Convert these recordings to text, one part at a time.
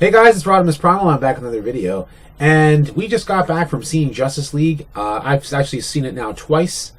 Hey guys, it's Rodimus Primal. I'm back with another video, and we just got back from seeing Justice League. I've actually seen it now twice,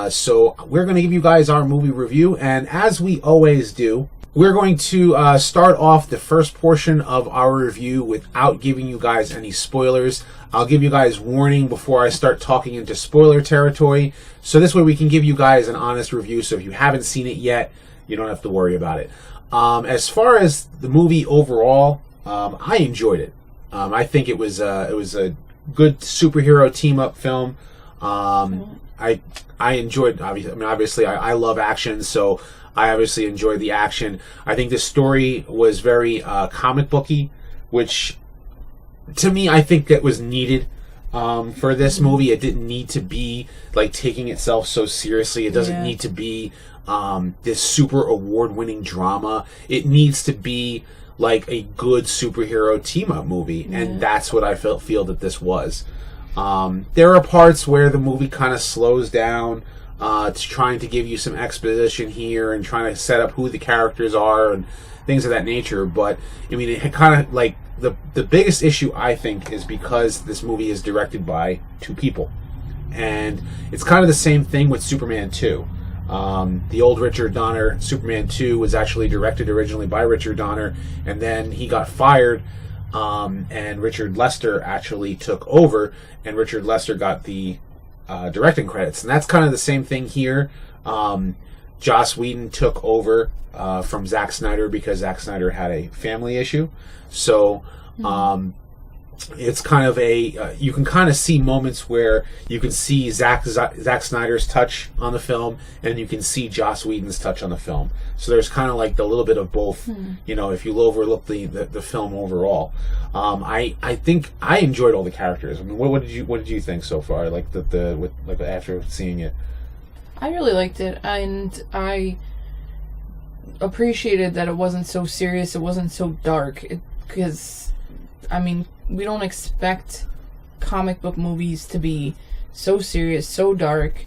so we're going to give you guys our movie review, and as we always do, we're going to start off the first portion of our review without giving you guys any spoilers. I'll give you guys warning before I start talking into spoiler territory, so this way we can give you guys an honest review, so if you haven't seen it yet, you don't have to worry about it. As far as the movie overall, I enjoyed it. I think it was a good superhero team up film. I enjoyed. Obviously, I love action, so I obviously enjoyed the action. I think the story was very comic booky, which to me I think that was needed for this movie. It didn't need to be like taking itself so seriously. It doesn't need to be this super award-winning drama. It needs to be like a good superhero team-up movie, and that's what I feel that this was. There are parts where the movie kind of slows down, it's trying to give you some exposition here and trying to set up who the characters are and things of that nature, but I mean, it kind of like the biggest issue I think is because this movie is directed by two people, and it's kind of the same thing with Superman 2. The old Richard Donner Superman 2 was actually directed originally by Richard Donner, and then he got fired, and Richard Lester actually took over, and Richard Lester got the directing credits. And that's kind of the same thing here. Joss Whedon took over from Zack Snyder because Zack Snyder had a family issue. So it's kind of a you can kind of see moments where you can see Zack Snyder's touch on the film, and you can see Joss Whedon's touch on the film. So there's kind of like the little bit of both. You know, if you overlook the film overall, I think I enjoyed all the characters. I mean, what did you think so far? Like after seeing it, I really liked it, and I appreciated that it wasn't so serious. It wasn't so dark, because I mean, we don't expect comic book movies to be so serious, so dark.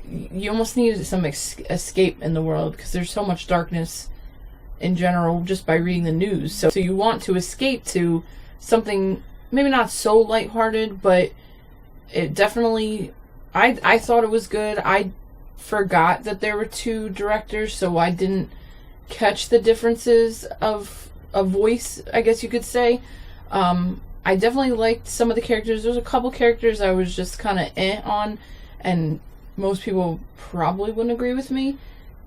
You almost need some escape in the world, because there's so much darkness in general just by reading the news. So you want to escape to something maybe not so lighthearted, but it definitely, I thought it was good. I forgot that there were two directors, so I didn't catch the differences of a voice, I guess you could say. I definitely liked some of the characters. There's a couple characters I was just kind of on, and most people probably wouldn't agree with me,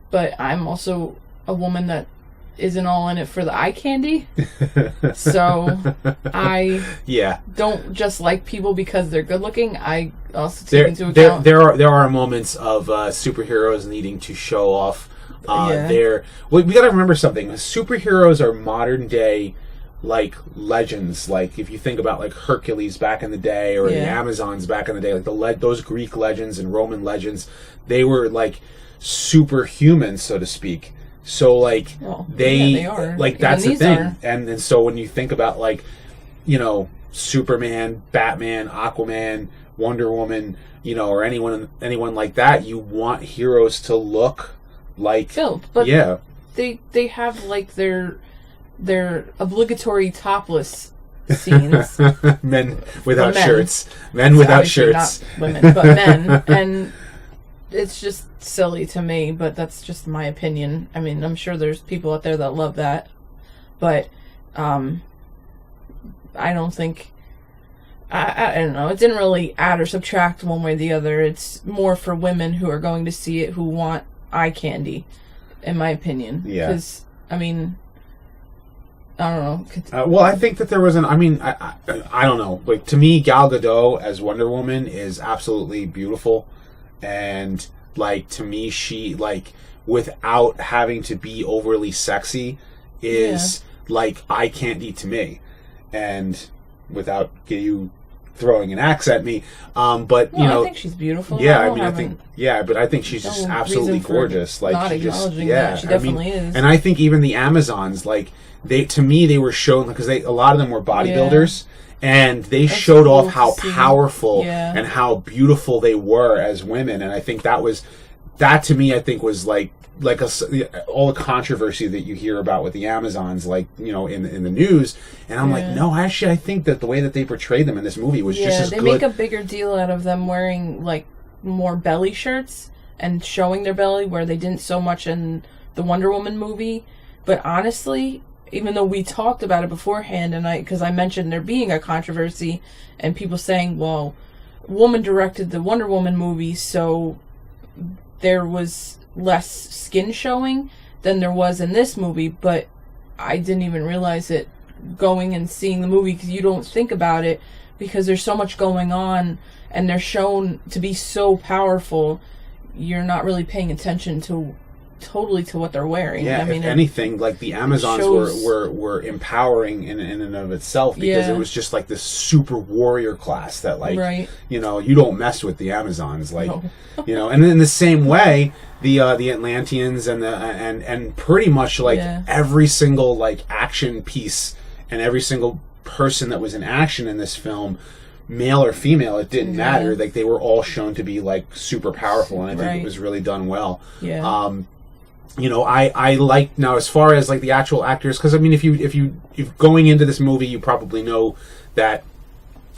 but I'm also a woman that isn't all in it for the eye candy. So I don't just like people because they're good looking. I also take into account there are moments of superheroes needing to show off we got to remember something. Superheroes are modern day like legends. Like if you think about like Hercules back in the day, or the Amazons back in the day, like those Greek legends and Roman legends, they were like superhuman, so to speak. So like they are. Like that's the thing. And so when you think about like, you know, Superman, Batman, Aquaman, Wonder Woman, you know, or anyone like that, you want heroes to look like filth, but they have like their obligatory topless scenes. Men without shirts. Men without shirts. Not women, but men. And it's just silly to me, but that's just my opinion. I mean, I'm sure there's people out there that love that, but I don't think, I don't know, it didn't really add or subtract one way or the other. It's more for women who are going to see it who want eye candy, in my opinion. Yeah. Because, I mean, I don't know. Well, I think that there was I don't know. Like, to me, Gal Gadot as Wonder Woman is absolutely beautiful. And, like, to me, she, like, without having to be overly sexy, is, like, eye candy to me. And without you throwing an axe at me, but, you know... I think she's beautiful. Yeah, but I think she's just absolutely gorgeous. Like, not acknowledging that. She definitely is. And I think even the Amazons, like... To me, they were shown, because a lot of them were bodybuilders, and they showed off how powerful and how beautiful they were as women, and I think that to me, I think was like like all the controversy that you hear about with the Amazons, like, you know, in the news, and I'm like, no, actually, I think that the way that they portrayed them in this movie was just as good. They make a bigger deal out of them wearing like more belly shirts and showing their belly, where they didn't so much in the Wonder Woman movie. But honestly, even though we talked about it beforehand, and because I mentioned there being a controversy and people saying, well, Woman directed the Wonder Woman movie, so there was less skin showing than there was in this movie, but I didn't even realize it going and seeing the movie, because you don't think about it because there's so much going on and they're shown to be so powerful, you're not really paying attention to what they're wearing. Yeah, I mean, if anything, like the Amazons were empowering in and of itself, because it was just like this super warrior class that, like, you know, you don't mess with the Amazons, like, you know. And in the same way, the Atlanteans and pretty much like every single like action piece and every single person that was in action in this film, male or female, it didn't matter. Like, they were all shown to be like super powerful, and I think it was really done well. You know, I like, now as far as like the actual actors, because I mean, if going into this movie, you probably know that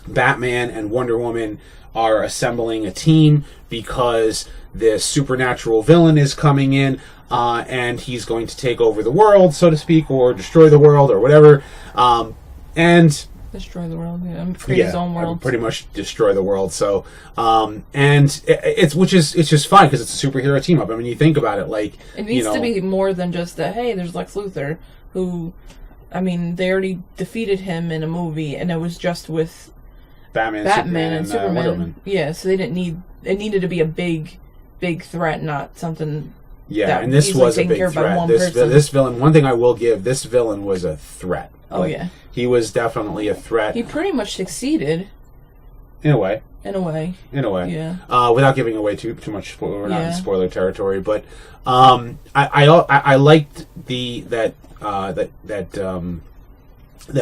Batman and Wonder Woman are assembling a team because this supernatural villain is coming in, and he's going to take over the world, so to speak, or destroy the world, or whatever. And destroy the world, create his own world. Pretty much destroy the world. So, and it's just fun because it's a superhero team up. I mean, you think about it, like, it needs to be more than just that. Hey, there's Lex Luthor, who, I mean, they already defeated him in a movie, and it was just with Batman and Superman. Wonder Woman. Yeah, so they didn't need. It needed to be a big threat, not something. Yeah, and this was a big threat. This villain. One thing I will give, this villain was a threat. Oh, yeah. He was definitely a threat. He pretty much succeed. In a way. Yeah. Without giving away too much, we're not in spoiler territory, but I liked that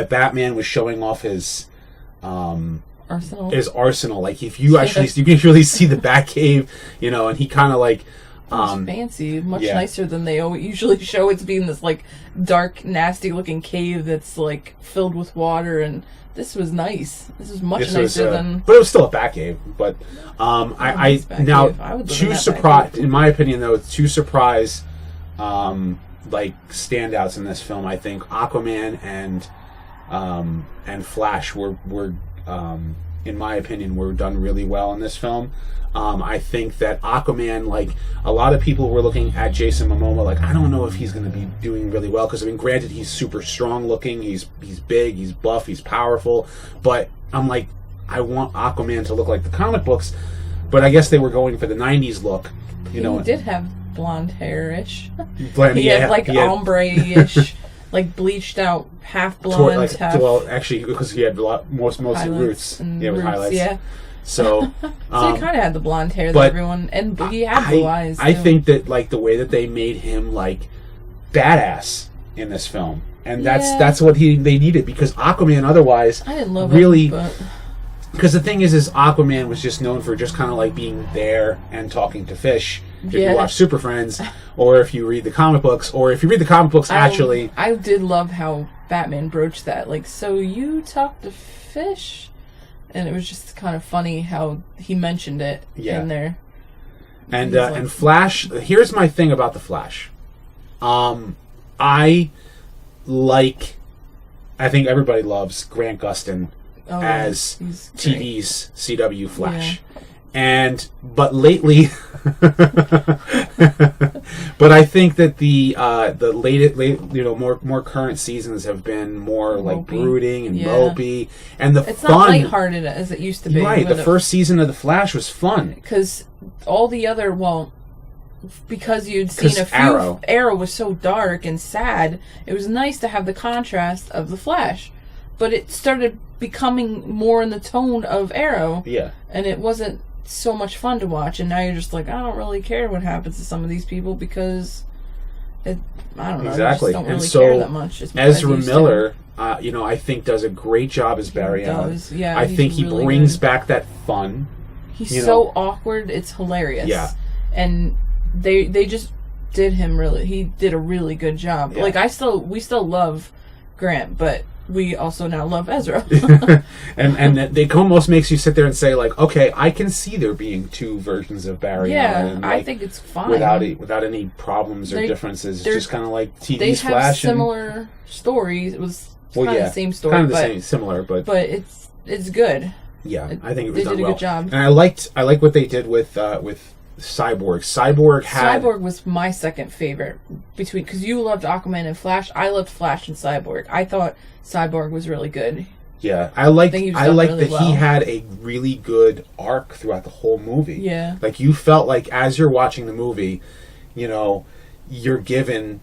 Batman was showing off his arsenal. His arsenal. Like, if you actually you can really see the Batcave, you know, and he kind of like. It's fancy, much nicer than they usually show. It's being this like dark, nasty-looking cave that's like filled with water, and this was nice. This was much nicer than. But it was still a Batcave. But I now two surprise. In my opinion, though, two surprise like standouts in this film. I think Aquaman and Flash were in my opinion, were done really well in this film. I think that Aquaman, like, a lot of people were looking at Jason Momoa like, I don't know if he's going to be doing really well, because I mean, granted, he's super strong looking, he's big, he's buff, he's powerful, but I'm like, I want Aquaman to look like the comic books, but I guess they were going for the 90s look. You know, he did have blonde hair-ish. He had like ombre-ish. Like bleached out, half blonde, half. Well, actually, because he had mostly roots. Yeah, with highlights. Yeah. So, so he kind of had the blonde hair that everyone, and he had blue eyes. Too. I think that like the way that they made him like badass in this film, and that's what they needed, because Aquaman otherwise I didn't love really. Him, but... Because the thing is Aquaman was just known for just kind of like being there and talking to fish. If you watch Super Friends, or if you read the comic books, actually... I did love how Batman broached that. Like, so you talk to fish? And it was just kind of funny how he mentioned it in there. And and Flash, here's my thing about the Flash. I think everybody loves Grant Gustin as TV's CW Flash. Yeah. But lately, but I think that the more current seasons have been more mopey, like brooding and mopey, and it's not lighthearted as it used to be. Right, the first season of the Flash was fun because all the other because you'd seen a few. Arrow was so dark and sad. It was nice to have the contrast of the Flash, but it started becoming more in the tone of Arrow. Yeah, and it wasn't so much fun to watch, and now you're just like, I don't really care what happens to some of these people because I don't know. Exactly. I just don't really so care that much. Ezra Miller, I think does a great job as Barry Allen. Yeah, I think he really brings back that fun. He's so awkward, it's hilarious. Yeah. And they just did a really good job. Yeah. Like we still love Grant, but we also now love Ezra. and it almost makes you sit there and say, like, okay, I can see there being two versions of Barry. Yeah, and, I like, think it's fine without any problems or differences. It's just kind of like TV's they have Flash. Similar stories. It was kind of the same story, kind of the same, similar, but it's good. Yeah, I think it was they done did a well. good job. And I like what they did with Cyborg. Cyborg was my second favorite because you loved Aquaman and Flash. I loved Flash and Cyborg. I thought Cyborg was really good. Yeah, I like really that well. he had a really good arc throughout the whole movie. Yeah, like you felt like as you're watching the movie, you're given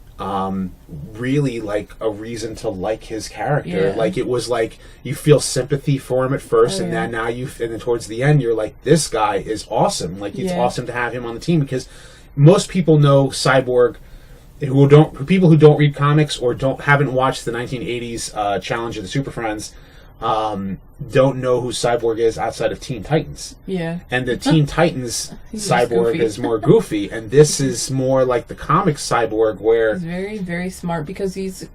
really like a reason to like his character. Yeah. Like it was like you feel sympathy for him at first, and then and then towards the end you're like, this guy is awesome. Like it's awesome to have him on the team, because most people know Cyborg people who don't read comics or haven't watched the 1980s Challenge of the Super Friends don't know who Cyborg is outside of Teen Titans. Yeah. And the Teen Titans Cyborg is more goofy, and this is more like the comic Cyborg, where he's very, very smart because he's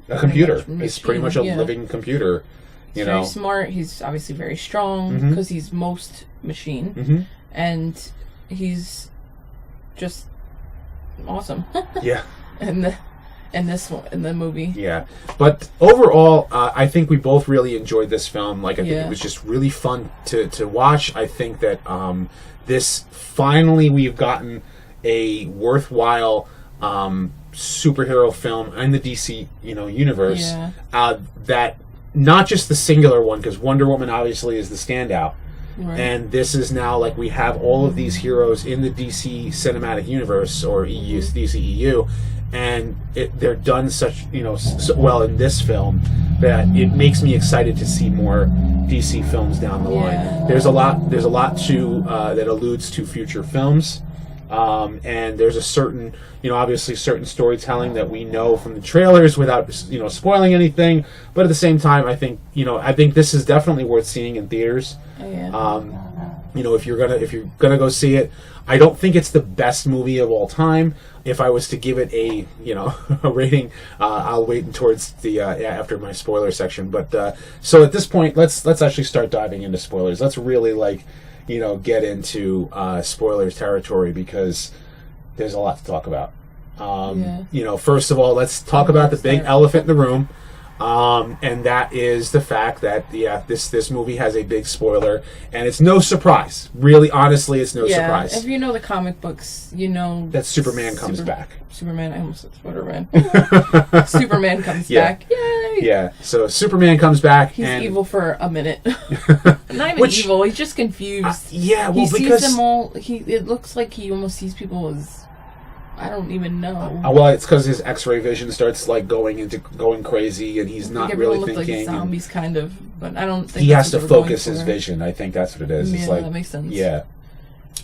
a computer. He's pretty much a living computer. He's very smart. He's obviously very strong because he's most machine, and he's just awesome. Yeah. In the movie. Yeah. But overall, I think we both really enjoyed this film. Like, I think it was just really fun to watch. I think that this, finally, we've gotten a worthwhile superhero film in the DC universe. Yeah. That, not just the singular one, because Wonder Woman obviously is the standout. Right. And this is now, like, we have all of these heroes in the DC cinematic universe, or DCEU, and they're done such so well in this film that it makes me excited to see more DC films down the line. There's a lot to that alludes to future films, and there's a certain obviously certain storytelling that we know from the trailers without spoiling anything. But at the same time, I think this is definitely worth seeing in theaters. If you're gonna go see it, I don't think it's the best movie of all time. If I was to give it a a rating, I'll wait towards the after my spoiler section. But so at this point, let's actually start diving into spoilers. Let's really get into spoilers territory, because there's a lot to talk about. First of all, let's talk about the big elephant in the room. And that is the fact that this movie has a big spoiler, and it's no surprise. Really, honestly, it's no surprise. If you know the comic books, you know that Superman comes back. Superman, I almost said Spider-Man. Superman comes back. Yay! Yeah. So Superman comes back. He's evil for a minute. Not even evil. He's just confused. He sees them all. It looks like he almost sees people as, I don't even know. Well, it's because his X-ray vision starts going crazy, and he's not really thinking. Like zombies, kind of, but I don't think he has to focus his vision. I think that's what it is. Yeah, it's like, that makes sense. Yeah.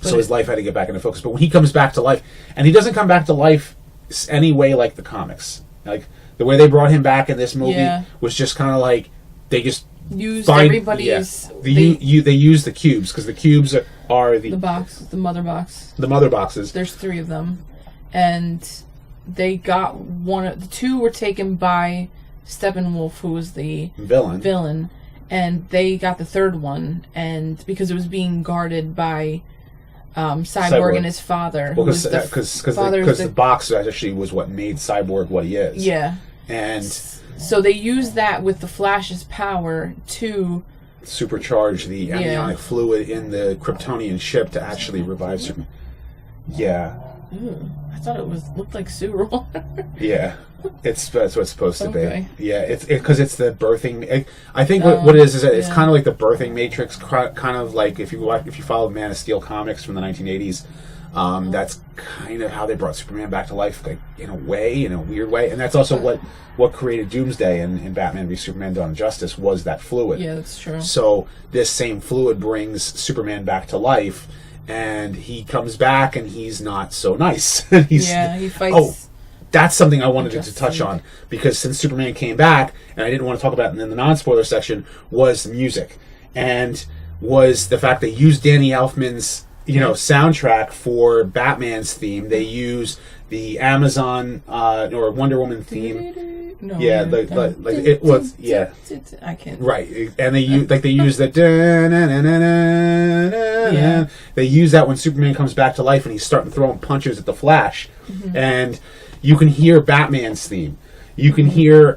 But so his life had to get back into focus. But when he comes back to life, and he doesn't come back to life any way like the comics. Like the way they brought him back in this movie was just kind of like they just used everybody's. They use the cubes, because the cubes are the mother box. The mother boxes. There's 3 of them. And they got the 2 were taken by Steppenwolf, who was the villain, and they got the 3rd one, and because it was being guarded by Cyborg and his father. Well, because the box actually was what made Cyborg what he is. Yeah. And so they used that with the Flash's power to supercharge the amniotic fluid in the Kryptonian ship to actually revive Superman. Yeah. Ew, I thought it looked like sewer water. Yeah, that's what it's supposed to be. Yeah, it's because it's the birthing. I think what it is that it's kind of like the birthing matrix. Kind of like if you follow Man of Steel comics from the 1980s, that's kind of how they brought Superman back to life, like in a weird way. And that's also what created Doomsday in Batman v Superman: Dawn of Justice, was that fluid. Yeah, that's true. So this same fluid brings Superman back to life. And he comes back, and he's not so nice. He fights. Oh, that's something I wanted to touch on, because since Superman came back, and I didn't want to talk about it in the non-spoiler section, was the music, and was the fact they used Danny Elfman's soundtrack for Batman's theme. They use the Amazon or Wonder Woman theme. No, yeah, it was I can't. Right, and they use the they use that when Superman comes back to life and he's starting throwing punches at the Flash, and you can hear Batman's theme. You can hear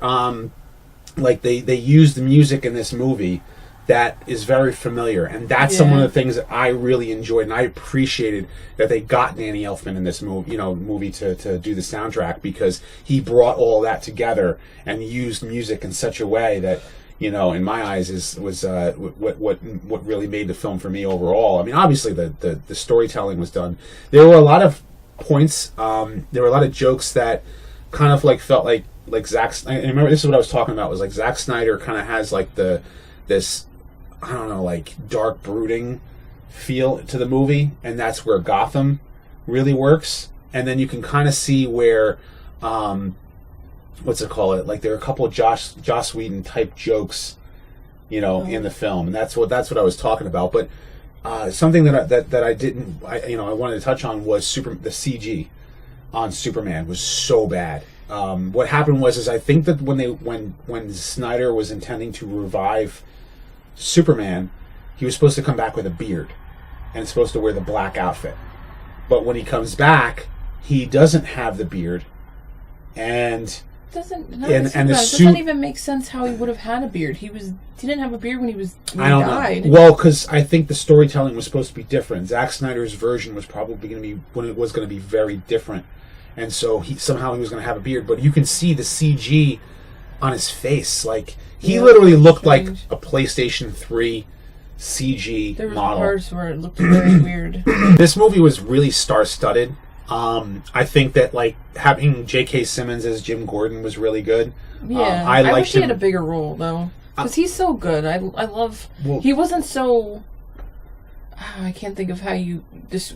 they use the music in this movie that is very familiar, and that's some of the things that I really enjoyed, and I appreciated that they got Danny Elfman in this movie to do the soundtrack, because he brought all that together and used music in such a way that, in my eyes was what really made the film for me overall. I mean, obviously the storytelling was done. There were a lot of points, there were a lot of jokes that kind of felt like Zack. I remember this is what I was talking about, was like Zack Snyder kind of has this, I don't know, dark brooding feel to the movie, and that's where Gotham really works. And then you can kind of see where, there are a couple of Joss Whedon type jokes, in the film, and that's what I was talking about. But something that I wanted to touch on was the CG on Superman was so bad. What happened was I think that when Snyder was intending to revive Superman, he was supposed to come back with a beard and supposed to wear the black outfit. But when he comes back, he doesn't have the beard, and it doesn't even make sense how he would have had a beard. He didn't have a beard when he died. Well, because I think the storytelling was supposed to be different. Zack Snyder's version was probably going to be very different, and so he was going to have a beard. But you can see the CG on his face, he literally looked like a PlayStation 3 CG there was model. Parts where it looked very weird. This movie was really star-studded. I think that having J.K. Simmons as Jim Gordon was really good. Yeah, I wish he had a bigger role though, because he's so good. I love. He wasn't so. I can't think of how you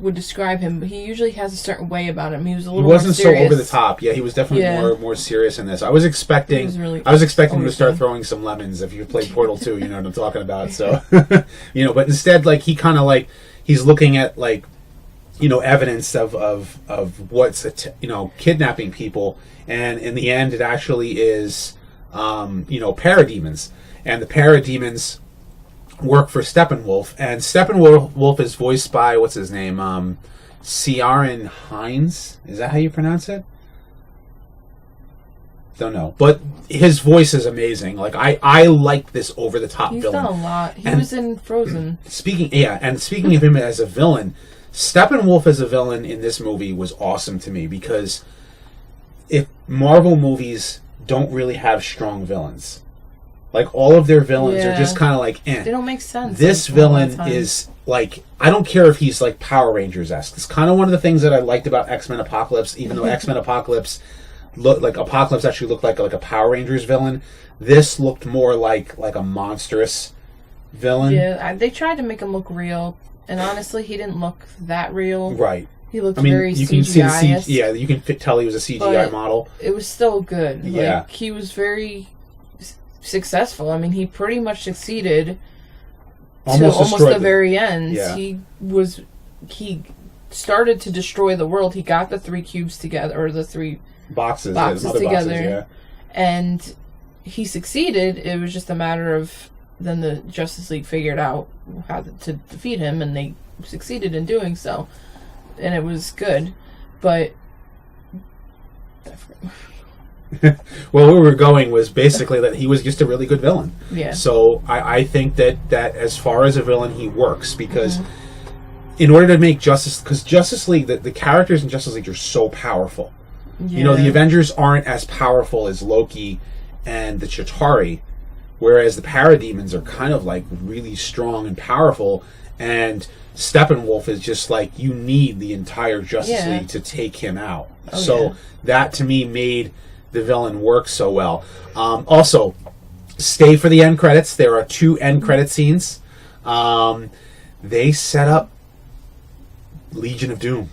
would describe him, but he usually has a certain way about him. He was a little. He wasn't so over the top. Yeah, he was definitely more serious in this. I was expecting him to start throwing some lemons. If you played Portal 2, you know what I'm talking about. So, but instead, he kind of he's looking at evidence of what's kidnapping people, and in the end, it actually is parademons, and the parademons work for Steppenwolf, and Steppenwolf is voiced by what's his name, Ciaran Hinds. Is that how you pronounce it? Don't know, but his voice is amazing. I like this over the top villain. He's done a lot. He was in Frozen. Speaking of him as a villain, Steppenwolf as a villain in this movie was awesome to me, because if Marvel movies don't really have strong villains. All of their villains are just kind of They don't make sense. This villain is I don't care if he's Power Rangers-esque. It's kind of one of the things that I liked about X-Men Apocalypse, even though X-Men Apocalypse Apocalypse actually looked like a Power Rangers villain. This looked more like a monstrous villain. Yeah, they tried to make him look real, and honestly, he didn't look that real. Right. He looked very you CGI. Can see you can tell he was a CGI model. It was still good. Yeah. He was very successful. I mean, he pretty much succeeded to almost the very end. Yeah. He started to destroy the world. He got the 3 cubes together, or the 3 boxes together, and he succeeded. It was just a matter of then the Justice League figured out how to defeat him, and they succeeded in doing so, and it was good. But well, where we were going was basically that he was just a really good villain. Yeah. So I think that as far as a villain, he works, because in order to make Justice League, the characters in Justice League are so powerful. Yeah. The Avengers aren't as powerful as Loki and the Chitauri, whereas the Parademons are kind of really strong and powerful, and Steppenwolf is just you need the entire Justice League to take him out. That to me made the villain work so well. Also, stay for the end credits. There are 2 end credit scenes. They set up Legion of Doom.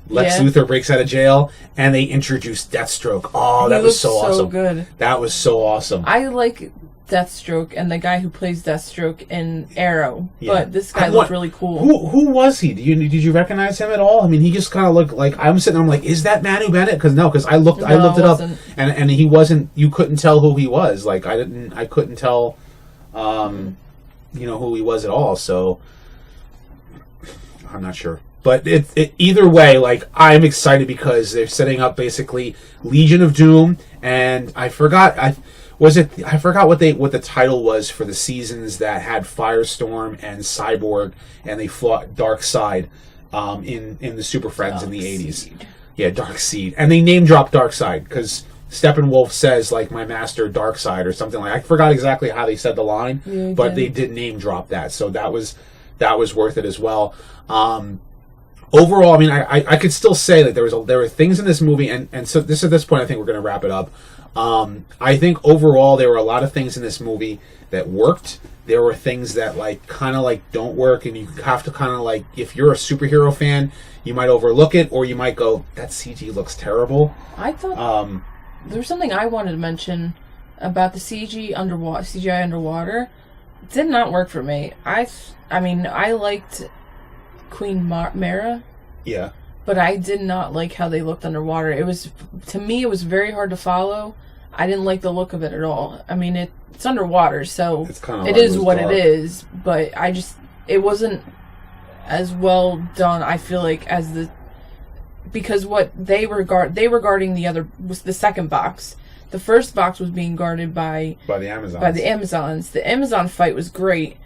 Lex Luthor breaks out of jail, and they introduce Deathstroke. Oh, that was so awesome. Good. That was so awesome. I like Deathstroke and the guy who plays Deathstroke in Arrow. Yeah. But this guy looked really cool. Who was he? Did you recognize him at all? I mean, he just kind of looked like, I'm sitting there, I'm like, is that Manu Bennett? Because I looked it up, and he wasn't. You couldn't tell who he was. Like I couldn't tell, who he was at all. So I'm not sure. But either way, like, I'm excited because they're setting up basically Legion of Doom, and I forgot what the title was for the seasons that had Firestorm and Cyborg, and they fought Darkseid in the Super Friends in the 80s. Yeah, Darkseid, and they name dropped Darkseid because Steppenwolf says, like, my master Darkseid or something like. I forgot exactly how they said the line, but they did name drop that, so that was worth it as well. Overall, I mean, I could still say that there were things in this movie, and so at this point, I think we're going to wrap it up. I think overall there were a lot of things in this movie that worked. There were things that kind of don't work, and you have to kind of if you're a superhero fan, you might overlook it, or you might go, that CG looks terrible. I thought there's something I wanted to mention about the CGI underwater. It did not work for me. I mean, I liked Queen Mara. Yeah. But I did not like how they looked underwater. To me, it was very hard to follow. I didn't like the look of it at all. I mean, it's underwater, so it is what it is. But it wasn't as well done, I feel like, because what they were guarding the second box. The first box was being guarded by the Amazons. The Amazon fight was great.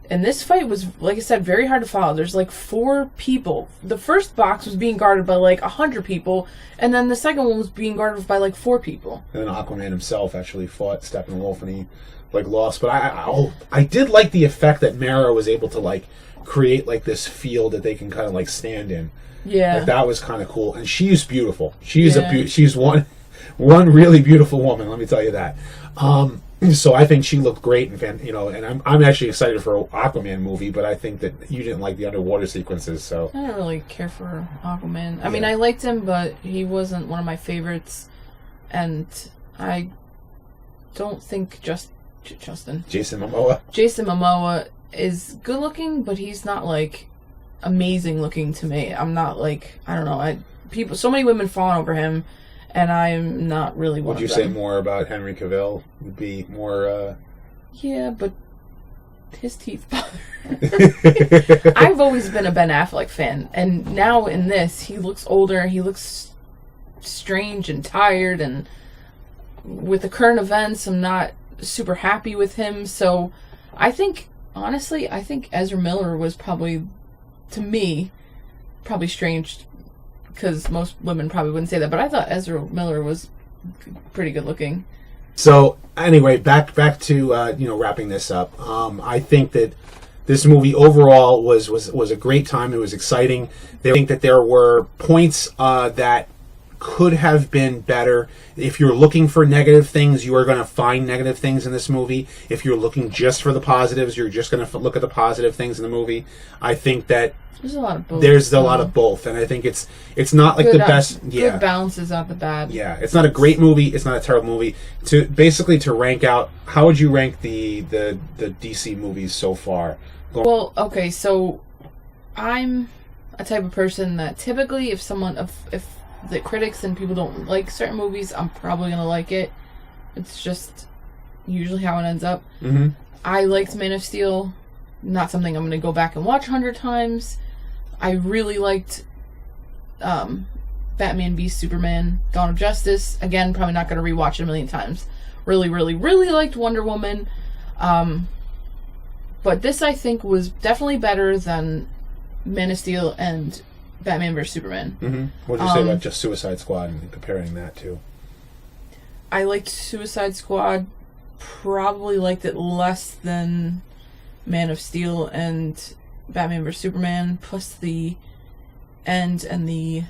And this fight was, like I said, very hard to follow. There's 4 people. The first box was being guarded by 100 people, and then the second one was being guarded by 4 people. And then Aquaman himself actually fought Steppenwolf, and he lost. But I did like the effect that Mara was able to create this field that they can kind of stand in. Yeah, that was kind of cool. And she's beautiful. She's one really beautiful woman. Let me tell you that. So I think she looked great, and I'm actually excited for an Aquaman movie, but I think that you didn't like the underwater sequences, so... I didn't really care for Aquaman. I mean, I liked him, but he wasn't one of my favorites, and I don't think Jason Momoa is good looking, but he's not, amazing looking to me. I'm not, I don't know, so many women fawn over him, and I'm not really one of them. Would you say more about Henry Cavill? Would be more, Yeah, but his teeth bother. I've always been a Ben Affleck fan, and now in this, he looks older, he looks strange and tired, and with the current events, I'm not super happy with him, so honestly, I think Ezra Miller was probably, to me, probably strange, because most women probably wouldn't say that, but I thought Ezra Miller was pretty good looking. So anyway, back to wrapping this up. I think that this movie overall was a great time. It was exciting. I think that there were points that could have been better. If you're looking for negative things, you are going to find negative things in this movie. If you're looking just for the positives, you're just going to look at the positive things in the movie. I think that there's a lot of both. There's a lot of both, and I think it's not the best. Good balances out the bad. Yeah, it's not a great movie. It's not a terrible movie. To rank out, how would you rank the DC movies so far? Well, okay, so I'm a type of person that typically, if the critics and people don't like certain movies, I'm probably gonna like it. It's just usually how it ends up. Mm-hmm. I liked Man of Steel. Not something I'm gonna go back and watch 100 times. I really liked Batman v Superman: Dawn of Justice. Again, probably not gonna rewatch it a million times. Really, really, really liked Wonder Woman. But this, I think, was definitely better than Man of Steel and Batman vs Superman. Mm-hmm. What did you say about just Suicide Squad and comparing that to? I liked Suicide Squad. Probably liked it less than Man of Steel and Batman vs Superman. Plus the end and the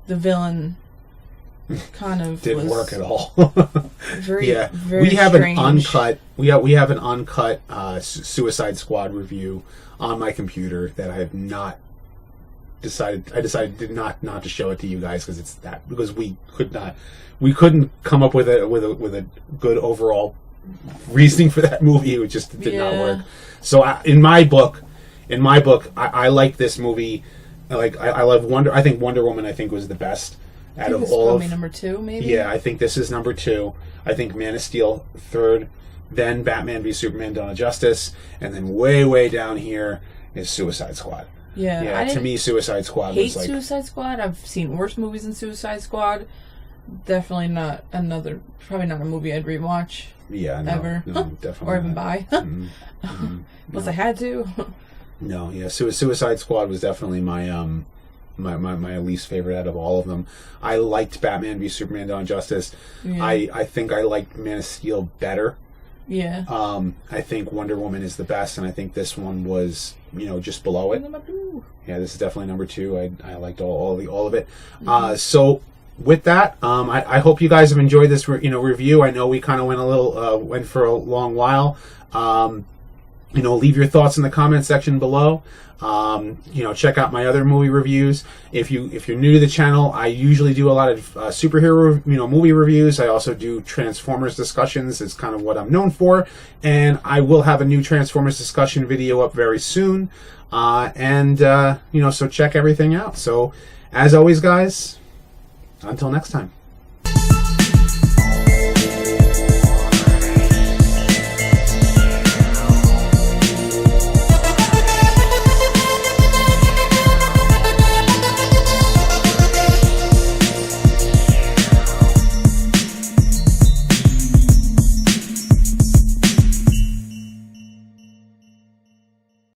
villain kind of didn't work at all. Very we have strange. An uncut. We have an uncut Suicide Squad review on my computer that I have not decided not to show it to you guys because we couldn't come up with a good overall reasoning for that movie. It just did not work. So in my book, I like this movie. I love Wonder. I think Wonder Woman. I think was the best out of all. Probably number 2, maybe. Yeah, I think this is number 2. I think Man of Steel third, then Batman v Superman: Dawn of Justice, and then way down here is Suicide Squad. Yeah. To me, Suicide Squad hate was like Suicide Squad. I've seen worse movies than Suicide Squad. Definitely not probably not a movie I'd rewatch. Yeah, no, ever. No, definitely or even buy. Unless I had to. No, yeah, Suicide Squad was definitely my my least favorite out of all of them. I liked Batman v Superman: Dawn of Justice. Yeah. I think I liked Man of Steel better. Yeah. I think Wonder Woman is the best, and I think this one was, just below it. Yeah, this is definitely number 2. I liked all of it. So with that, I hope you guys have enjoyed this review. I know we kind of went for a long while. Leave your thoughts in the comment section below. Check out my other movie reviews. If you're new to the channel, I usually do a lot of superhero movie reviews. I also do Transformers discussions. It's kind of what I'm known for, and I will have a new Transformers discussion video up very soon. So check everything out. So as always, guys, until next time.